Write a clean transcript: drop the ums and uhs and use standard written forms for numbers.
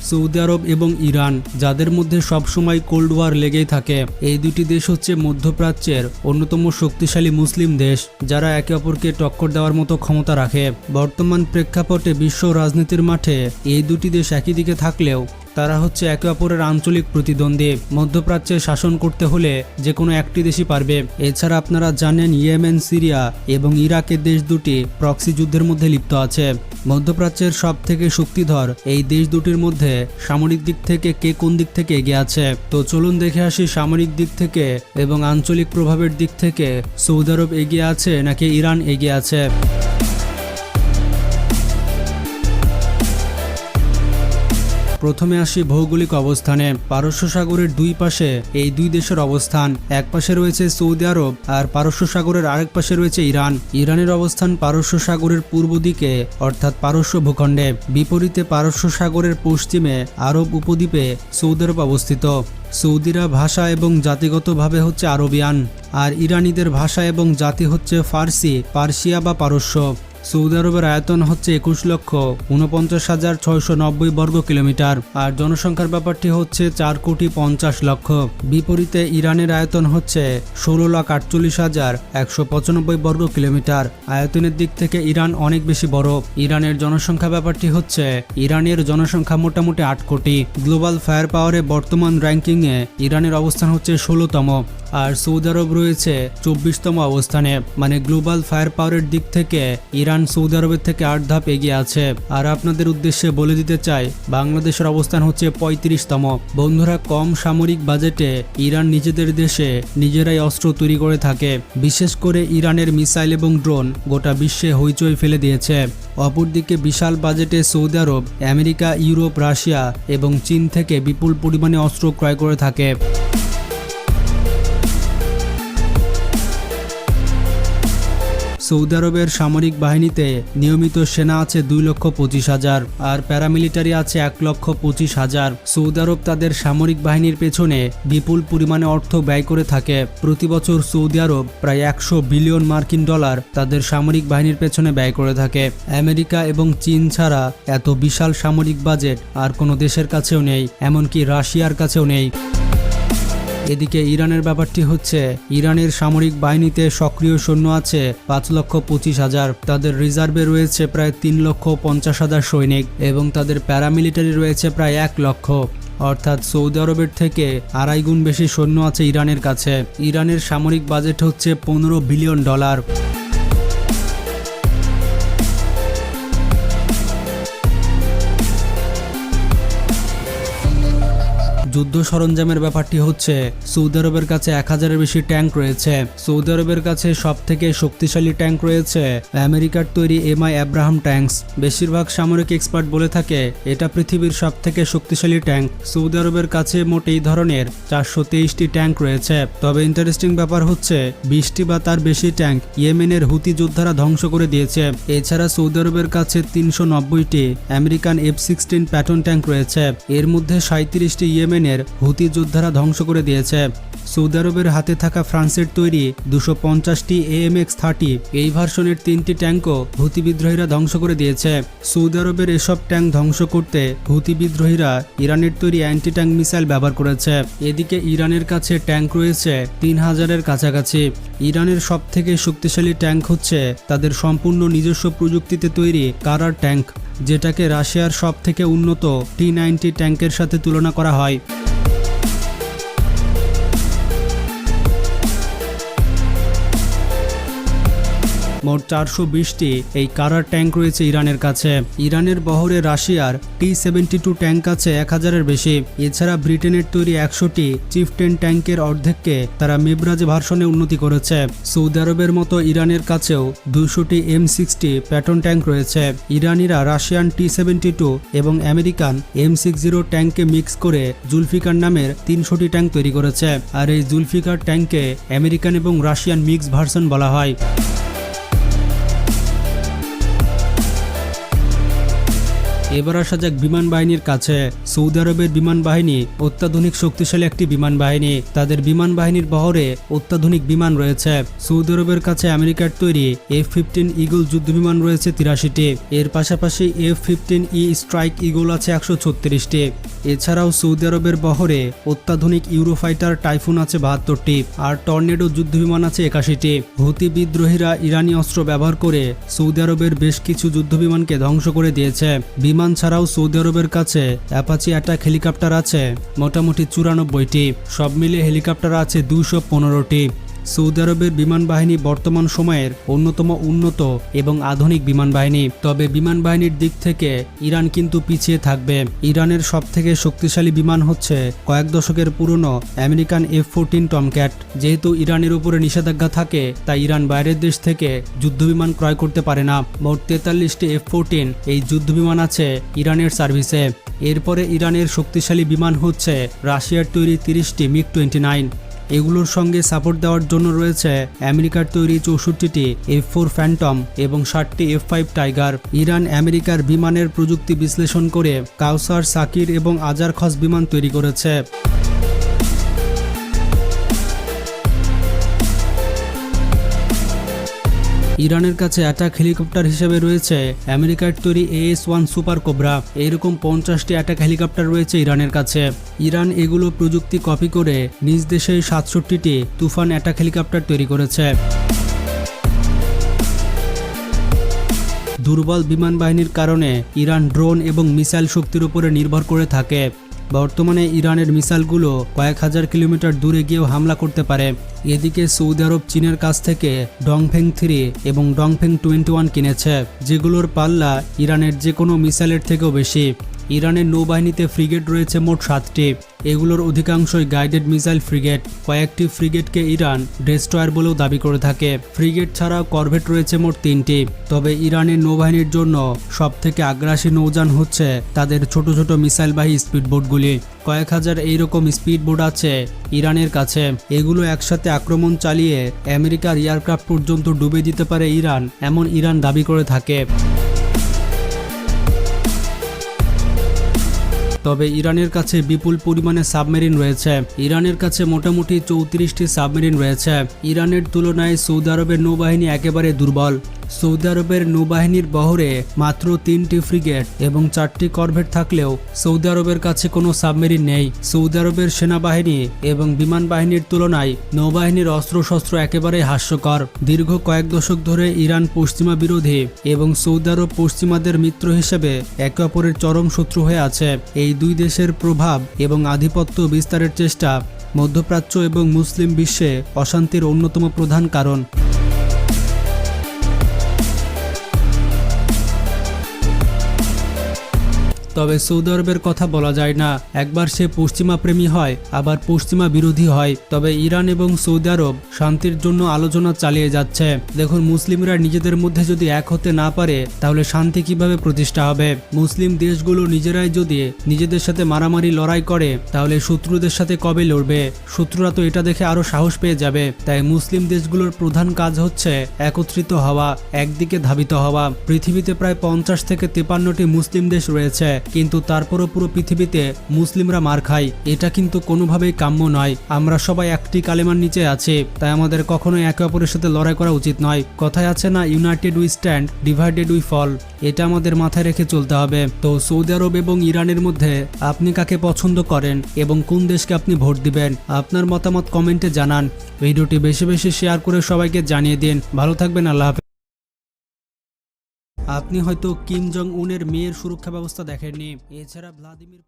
Saudi আরব এবং Iran, যাদের মধ্যে সবসময় কোল্ড ওয়ার লেগেই থাকে। এই দুটি দেশ হচ্ছে মধ্যপ্রাচ্যের অন্যতম শক্তিশালী মুসলিম দেশ, যারা একে অপরকে টক্কর দেওয়ার মতো ক্ষমতা রাখে। বর্তমান প্রেক্ষাপটে বিশ্ব রাজনীতির মাঠে এই দুটি দেশ একই দিকে থাকলেও তারা হচ্ছে একে অপরের আঞ্চলিক প্রতিদ্বন্দ্বী। মধ্যপ্রাচ্যে শাসন করতে হলে যে কোনো একটি দেশই পারবে। এছাড়া আপনারা জানেন ইয়েমেন, সিরিয়া এবং ইরাকের দেশ দুটি প্রক্সি যুদ্ধের মধ্যে লিপ্ত আছে। মধ্যপ্রাচ্যের সব থেকে শক্তিধর এই দেশ দুটির মধ্যে সামরিক দিক থেকে কে কোন দিক থেকে এগিয়ে আছে। তো চলুন দেখে আসি সামরিক দিক থেকে এবং আঞ্চলিক প্রভাবের দিক থেকে সৌদি আরব এগিয়ে আছে নাকি ইরান এগিয়ে আছে। প্রথমে আসি ভৌগোলিক অবস্থানে। পারস্য সাগরের দুই পাশে এই দুই দেশের অবস্থান। এক পাশে রয়েছে সৌদি আরব আর পারস্য সাগরের আরেক পাশে রয়েছে ইরান। ইরানের অবস্থান পারস্য সাগরের পূর্ব দিকে অর্থাৎ পারস্য ভূখণ্ডে। বিপরীতে পারস্য সাগরের পশ্চিমে আরব উপদ্বীপে সৌদি আরব অবস্থিত। সৌদিরা ভাষা এবং জাতিগতভাবে হচ্ছে আরবিয়ান, আর ইরানিদের ভাষা এবং জাতি হচ্ছে ফার্সি, পার্সিয়া বা পারস্য। সৌদি আরবের আয়তন হচ্ছে 21,49,690 বর্গ কিলোমিটার, আর জনসংখ্যার ব্যাপারটি হচ্ছে 4,50,00,000। বিপরীতে ইরানের আয়তন হচ্ছে 16,48,195 বর্গ কিলোমিটার। আয়তনের দিক থেকে ইরান অনেক বেশি বড়। ইরানের জনসংখ্যা ব্যাপারটি হচ্ছে ইরানের জনসংখ্যা মোটামুটি 8 কোটি। গ্লোবাল ফায়ার পাওয়ারে বর্তমান র্যাঙ্কিংয়ে ইরানের অবস্থান হচ্ছে 16তম, আর সৌদি আরব রয়েছে 24তম অবস্থানে। মানে গ্লোবাল ফায়ার পাওয়ারের দিক থেকে ইরান সৌদি আরবের থেকে 8 ধাপ এগিয়ে আছে। আর আপনাদের উদ্দেশ্যে বলে দিতে চাই, বাংলাদেশের অবস্থান হচ্ছে 35তম। বন্ধুরা, কম সামরিক বাজেটে ইরান নিজেদের দেশে নিজেরাই অস্ত্র তৈরি করে থাকে। বিশেষ করে ইরানের মিসাইল এবং ড্রোন গোটা বিশ্বে হইচই ফেলে দিয়েছে। অপরদিকে বিশাল বাজেটে সৌদি আরব আমেরিকা, ইউরোপ, রাশিয়া এবং চীন থেকে বিপুল পরিমাণে অস্ত্র ক্রয় করে থাকে। সৌদি আরবের সামরিক বাহিনীতে নিয়মিত সেনা আছে 2,25,000 আর প্যারামিলিটারি আছে 1,25,000। সৌদি আরব তাদের সামরিক বাহিনীর পেছনে বিপুল পরিমাণে অর্থ ব্যয় করে থাকে। প্রতি বছর সৌদি আরব প্রায় 100 বিলিয়ন মার্কিন ডলার তাদের সামরিক বাহিনীর পেছনে ব্যয় করে থাকে। আমেরিকা এবং চীন ছাড়া এত বিশাল সামরিক বাজেট আর কোনো দেশের কাছেও নেই, এমনকি রাশিয়ার কাছেও নেই। এদিকে ইরানের ব্যাপারটি হচ্ছে ইরানের সামরিক বাহিনীতে সক্রিয় সৈন্য আছে 5,25,000। তাদের রিজার্ভে রয়েছে প্রায় 3,50,000 সৈনিক এবং তাদের প্যারামিলিটারি রয়েছে প্রায় 1 লক্ষ। অর্থাৎ সৌদি আরবের থেকে 2.5 গুণ বেশি সৈন্য আছে ইরানের কাছে। ইরানের সামরিক বাজেট হচ্ছে 15 বিলিয়ন ডলার। যুদ্ধ সরঞ্জামের ব্যাপারটি হচ্ছে সৌদি আরবের কাছে 1000-এর বেশি ট্যাঙ্ক রয়েছে। সৌদি আরবের কাছে সব থেকে শক্তিশালী ট্যাঙ্ক রয়েছে আমেরিকার তৈরি MI আব্রাহাম ট্যাঙ্কস। বেশিরভাগ সামরিক এক্সপার্ট বলে থাকে এটা পৃথিবীর সব থেকে শক্তিশালী ট্যাঙ্ক। সৌদি আরবের কাছে মোট এই ধরনের 423টি ট্যাঙ্ক রয়েছে। তবে ইন্টারেস্টিং ব্যাপার হচ্ছে 20টি বা তার বেশি ট্যাঙ্ক ইয়েমেনের হুতি যোদ্ধারা ধ্বংস করে দিয়েছে। এছাড়া সৌদি আরবের কাছে 390টি আমেরিকান F-16 প্যাটন ট্যাঙ্ক রয়েছে। এর মধ্যে 37টি ইয়েমেন হুতি যোদ্ধারা ধ্বংস করে দিয়েছে। সৌদি আরবের হাতে থাকা ফ্রান্সের তৈরি 250টি AMX-30 এই ভার্সনের 3টি ট্যাঙ্কও হুতি বিদ্রোহীরা ধ্বংস করে দিয়েছে। সৌদি আরবের এসব ট্যাঙ্ক ধ্বংস করতে হুতি বিদ্রোহীরা ইরানের তৈরি অ্যান্টি ট্যাঙ্ক মিসাইল ব্যবহার করেছে। এদিকে ইরানের কাছে ট্যাঙ্ক রয়েছে 3000-এর কাছাকাছি। ইরানের সব থেকে শক্তিশালী ট্যাঙ্ক হচ্ছে তাদের সম্পূর্ণ নিজস্ব প্রযুক্তিতে তৈরি কারার ট্যাঙ্ক, যেটাকে রাশিয়ার সব থেকে উন্নত T-90 ট্যাঙ্কের সাথে তুলনা করা হয়। মোট 420টি এই কারার ট্যাঙ্ক রয়েছে ইরানের কাছে। ইরানের বহরে রাশিয়ার T-72 ট্যাঙ্ক আছে 1000-এর বেশি। এছাড়া ব্রিটেনের তৈরি 100টি চিফটেন ট্যাঙ্কের অর্ধেককে তারা মেবরাজ ভার্সনে উন্নতি করেছে। সৌদি আরবের মতো ইরানের কাছেও 200টি M60 প্যাটন ট্যাঙ্ক রয়েছে। ইরানিরা রাশিয়ান T-72 এবং আমেরিকান M60 ট্যাঙ্ককে মিক্স করে জুলফিকার নামের 300টি ট্যাঙ্ক তৈরি করেছে। আর এই জুলফিকার ট্যাঙ্ককে আমেরিকান এবং রাশিয়ান মিক্স ভার্সন বলা হয়। এবার আসা যাক বিমান বাহিনীর কাছে। সৌদি আরবের বিমান বাহিনী অত্যাধুনিক শক্তিশালী একটি বিমান বাহিনী। তাদের বিমান বাহিনীর বহরে অত্যাধুনিক বিমান রয়েছে। সৌদি আরবের কাছে আমেরিকার তৈরি F-15 ইগল যুদ্ধ বিমান রয়েছে 83টি। এর পাশাপাশি F-15E স্ট্রাইক ইগল আছে 136টি। এছাড়াও সৌদি আরবের বহরে অত্যাধুনিক ইউরোফাইটার টাইফুন আছে 72টি আর টর্নেডো যুদ্ধ বিমান আছে 81টি। হুতি বিদ্রোহীরা ইরানি অস্ত্র ব্যবহার করে সৌদি আরবের বেশ কিছু যুদ্ধ বিমানকে ধ্বংস করে দিয়েছে। বিমান ছাড়াও সৌদি আরবের কাছে অ্যাপাচি অ্যাটাক হেলিকপ্টার আছে মোটামুটি 94টি। সব মিলে হেলিকপ্টার আছে 215টি। সৌদি আরবের বিমান বাহিনী বর্তমান সময়ের অন্যতম উন্নত এবং আধুনিক বিমান বাহিনী। তবে বিমান বাহিনীর দিক থেকে ইরান কিন্তু পিছিয়ে থাকবে। ইরানের সবথেকে শক্তিশালী বিমান হচ্ছে কয়েক দশকের পুরনো আমেরিকান F-14 টমক্যাট। যেহেতু ইরানের উপরে নিষেধাজ্ঞা থাকে তাই ইরান বাইরের দেশ থেকে যুদ্ধবিমান ক্রয় করতে পারে না। মোট 43টি F-14 এই যুদ্ধবিমান আছে ইরানের সার্ভিসে। এরপরে ইরানের শক্তিশালী বিমান হচ্ছে রাশিয়ার তৈরি 30টি MiG-29। এগুলোর সঙ্গে সাপোর্ট দেওয়ার জন্য রয়েছে আমেরিকার তৈরি 64টি F-4 ফ্যান্টম এবং 60টি F-5 টাইগার। ইরান আমেরিকার বিমানের প্রযুক্তি বিশ্লেষণ করে কাউসার, সাকির এবং আজার খস বিমান তৈরি করেছে। ইরানের কাছে অ্যাটাক হেলিকপ্টার হিসেবে রয়েছে আমেরিকার তৈরি AS-1 সুপার কোবরা। এইরকম 50টি অ্যাটাক হেলিকপ্টার রয়েছে ইরানের কাছে। ইরান এগুলো প্রযুক্তি কপি করে নিজ দেশে 67টি তুফান অ্যাটাক হেলিকপ্টার তৈরি করেছে। দুর্বল বিমান বাহিনীর কারণে ইরান ড্রোন এবং মিসাইল শক্তির উপরে নির্ভর করে থাকে। বর্তমানে ইরানের মিসাইলগুলো কয়েক হাজার কিলোমিটার দূরে গিয়েও হামলা করতে পারে। এদিকে সৌদি আরব চীনের কাছ থেকে ডংফেং 3 এবং ডংফেং 21 কিনেছে, যেগুলোর পাল্লা ইরানের যে কোনো মিসাইলের থেকেও বেশি। ইরানের নৌবাহিনীতে ফ্রিগেট রয়েছে মোট 7টি। এগুলোর অধিকাংশই গাইডেড মিসাইল ফ্রিগেট। কয়েকটি ফ্রিগেটকে ইরান ডেস্ট্রয়ার বলেও দাবি করে থাকে। ফ্রিগেট ছাড়াও করভেট রয়েছে মোট 3টি। তবে ইরানের নৌবাহিনীর জন্য সবথেকে আগ্রাসী নৌযান হচ্ছে তাদের ছোট ছোট মিসাইলবাহী স্পিডবোটগুলি। কয়েক হাজার এইরকম স্পিডবোট আছে ইরানের কাছে। এগুলো একসাথে আক্রমণ চালিয়ে আমেরিকার এয়ারক্রাফট পর্যন্ত ডুবে দিতে পারে ইরান, এমন ইরান দাবি করে থাকে। তবে ইরানের কাছে বিপুল পরিমাণে সাবমেরিন রয়েছে। ইরানের কাছে মোটামুটি 34টি সাবমেরিন রয়েছে। ইরানের তুলনায় সৌদি আরবের নৌবাহিনী একেবারে দুর্বল। সৌদি আরবের নৌবাহিনীর বহরে মাত্র 3টি ফ্রিগেট এবং 4টি করভেট থাকলেও সৌদি আরবের কাছে কোনো সাবমেরিন নেই। সৌদি আরবের সেনাবাহিনী এবং বিমান বাহিনীর তুলনায় নৌবাহিনীর অস্ত্রশস্ত্র একেবারে হাস্যকর। দীর্ঘ কয়েক দশক ধরে ইরান পশ্চিমা বিরোধী এবং সৌদি আরব পশ্চিমাদের মিত্র হিসেবে একে অপরের চরম শত্রু হয়ে আছে। এই দুই দেশের প্রভাব এবং আধিপত্য বিস্তারের চেষ্টা মধ্যপ্রাচ্য এবং মুসলিম বিশ্বে অশান্তির অন্যতম প্রধান কারণ। তবে সৌদি আরবের কথা বলা যায় না, একবার সে পশ্চিমা প্রেমী হয় আবার পশ্চিমা বিরোধী হয়। তবে ইরান এবং সৌদি আরব শান্তির জন্য আলোচনা চালিয়ে যাচ্ছে। দেখুন, মুসলিমরা নিজেদের মধ্যে যদি এক হতে না পারে তাহলে শান্তি কিভাবে প্রতিষ্ঠা হবে? মুসলিম দেশগুলো নিজেরাই যদি নিজেদের সাথে মারামারি লড়াই করে তাহলে শত্রুদের সাথে কবে লড়বে? শত্রুরা তো এটা দেখে আরো সাহস পেয়ে যাবে। তাই মুসলিম দেশগুলোর প্রধান কাজ হচ্ছে একত্রিত হওয়া, একদিকে ধাবিত হওয়া। পৃথিবীতে প্রায় 50 থেকে 53টি মুসলিম দেশ রয়েছে, কিন্তু তারপরও পুরো পৃথিবীতে মুসলিমরা মার খায়। এটা কিন্তু কোনোভাবেই কাম্য নয়। আমরা সবাই একটি কালেমার নিচে আছি, তাই আমাদের কখনোই একে অপরের সাথে লড়াই করা উচিত নয়। কথায় আছে না, united we stand, divided we fall. এটা আমাদের মাথায় রেখে চলতে হবে। তো সৌদি আরব এবং ইরানের মধ্যে আপনি কাকে পছন্দ করেন এবং কোন দেশকে আপনি ভোট দিবেন? আপনার মতামত কমেন্টে জানান। ভিডিওটি বেশি বেশি শেয়ার করে সবাইকে জানিয়ে দিন। ভালো থাকবেন, আল্লাহ হাফেজ। আপনি হয়তো কিম জং উনের মেয়ের সুরক্ষা ব্যবস্থা দেখেননি, এছাড়া ভ্লাদিমির